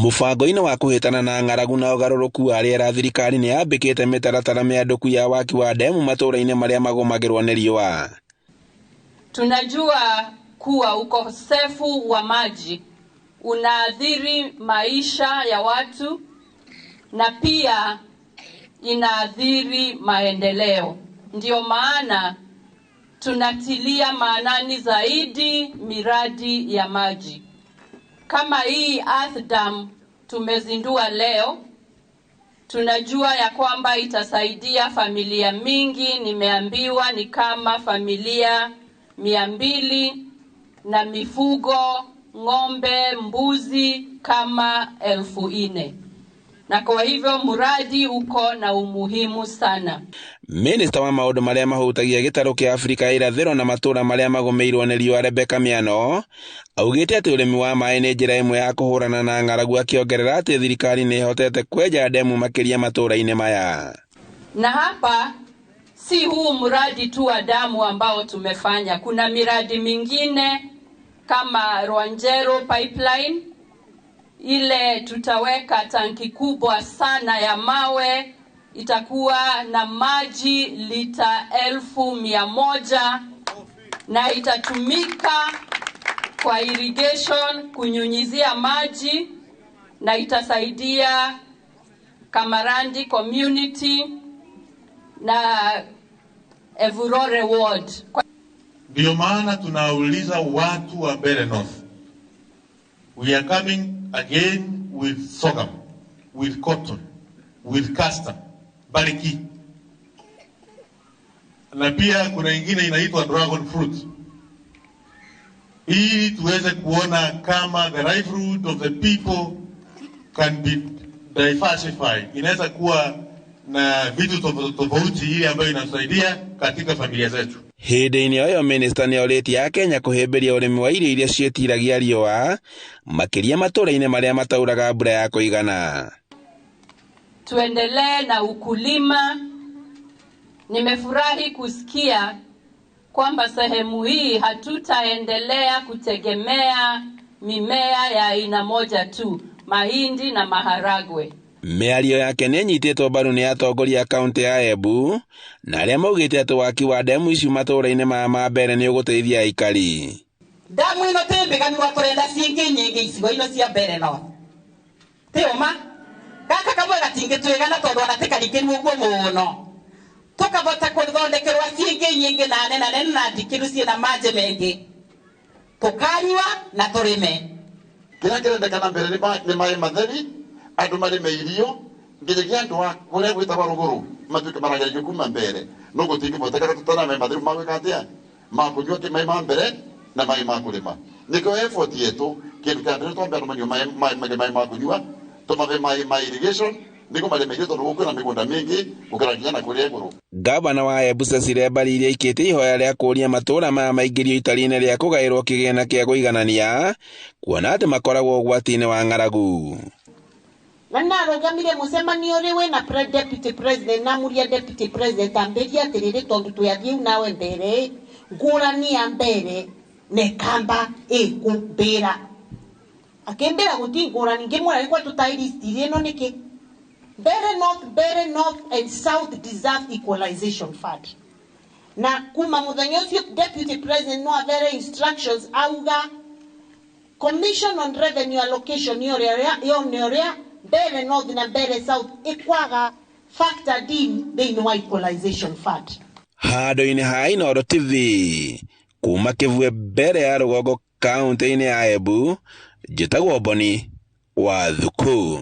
Mũbango-inĩ wa kũhĩtana na ng'aragu na ũgarũrũku wa rĩera, thirikari nĩ yambĩkĩte mĩtaratara mĩandũku ya waki wa ndemu matũũra-inĩ marĩa magũmagĩrwo nĩ riũa. Tunajua kuwa ukosefu wa maji unaathiri maisha ya watu na pia inaathiri maendeleo. Ndio maana tunatilia maanani zaidi miradi ya maji. Kama hii Earth Dam tumezindua leo, tunajua ya kwamba itasaidia familia mingi. Nimeambiwa ni kama familia 200 na mifugo, ng'ombe, mbuzi kama 4,000. Na kwa hivyo muradi uko na umuhimu sana. Minista wa maũndũ marĩa mahutagia gĩtarũ kĩa Afrika ya irathĩro na matũũra marĩa magũmĩirwo nĩ riũa Rebeccah Miano augĩte atĩ ũrĩmi wa maĩ nĩ njĩra ĩmwe ya kũhũrana na ng'aragu, akĩongerera atĩ thirikari nĩ ĩhotete kwenja ndemu makĩria matũũra-inĩ maya. Na hapa si huu mradi tu wa damu ambao tumefanya, kuna miradi mingine kama Rwanjero pipeline, ile tutaweka tanki kubwa sana ya mawe, itakuwa na maji lita 1,100 na itatumika kwa irrigation, kunyunyizia maji, na itasaidia Kamarandi community na Evurore ward. Ndio maana tunauliza watu wa Mbeere North. We are coming again with sorghum, with cotton, with castor, bariki. Na pia kuna ingine inaitwa dragon fruit. Ili tuweze kuona kama the livelihood of the people can be diversified. Inaweza kuwa na vitu tofauti ile ambayo inasaidia katika familia zetu. Hĩndĩ-inĩ o ĩyo minista nĩ orĩtie Akenya kũhĩmbĩria ũrĩmi wa irio iria ciĩtiragia riũa makĩria matũũra-inĩ marĩa matauraga mbura ya kũigana. Tuendelee na ukulima. Nimefurahi kusikia kwamba sehemu hii hatutaendelea kutegemea mimea ya aina moja tu, mahindi na maharagwe. Mĩario yake nĩ nyitĩtwo mbaru nĩ atongoria kaunti ya Embu na arĩa maugĩte atĩ waki wa ndemu ici matũũra-inĩ ma Mbeere nĩ ũgũteithia aikari. Damu ĩno tĩmbĩganirwo tũrenda ciĩngĩ nyingĩ icigo-inĩ cia Mbeere no tĩũma gaka kamwe gatingĩtwĩgana tondũ anatĩkarikĩru ũguo mũno tũkavota kũthondekerwa ciĩngĩ nyingĩ na nene na ndikĩru ciĩna maji mengĩ tũkanyua na tũrĩme. Kĩrĩa kĩrendekana Mbeere nĩ maĩ matheri, andũ marĩme irio, nginyagia andũ a kũrĩa gwĩtagwo rũgũrũ matuĩke maragerio kuma Mbeere. No gũtingĩvotekana tũtana maĩ matheru ma gwĩka atĩa, ma kũnyua maĩ ma Mbeere na maĩ ma kũrĩma. Nĩkĩo effort yetu kĩndũ kĩa mbere twambe andũ manyue maĩ ma kũnyua, tũmave maĩ ma irrigation nĩguo marĩme irio tondũ gũkwĩna mĩgũnda mĩingĩ gũkĩra nginya na kũrĩa igũrũ. Gavana wa Embu Cecily Mbarire aikĩte ihoya rĩa kũria matũũra maya maingĩrio itari-inĩ rĩa kũgaĩrwo kĩgĩna kĩa kũiganania, kuona atĩ makoragwo ũgwati-inĩ wa ng'aragu. Na narũgamire mũcemanio ũrĩ wĩna deputy president na mũria deputy president ambĩria atĩrĩrĩ tondũ twathiĩ nawe Mbeere, ngũrani ya Mbeere nekamba ĩkũmbĩra akĩmbĩra gũti ngũrani ngĩmwĩra nĩkwa tũtairistiri ĩno nĩkĩ. Mbeere North and South deserve equalization fund. Na kuma mũthenya ũcio deputy president no avere instructions auga commission on revenue allocation yone Mbeere North na Mbeere South ikwaga factored in thĩinĩ wa equalization fund. Handũ-inĩ ha Inooro TV kuma Kĩvue Mbeere ya rũgongo kaunti-inĩ ya Embu, njĩtagwo Boni wa Thuku.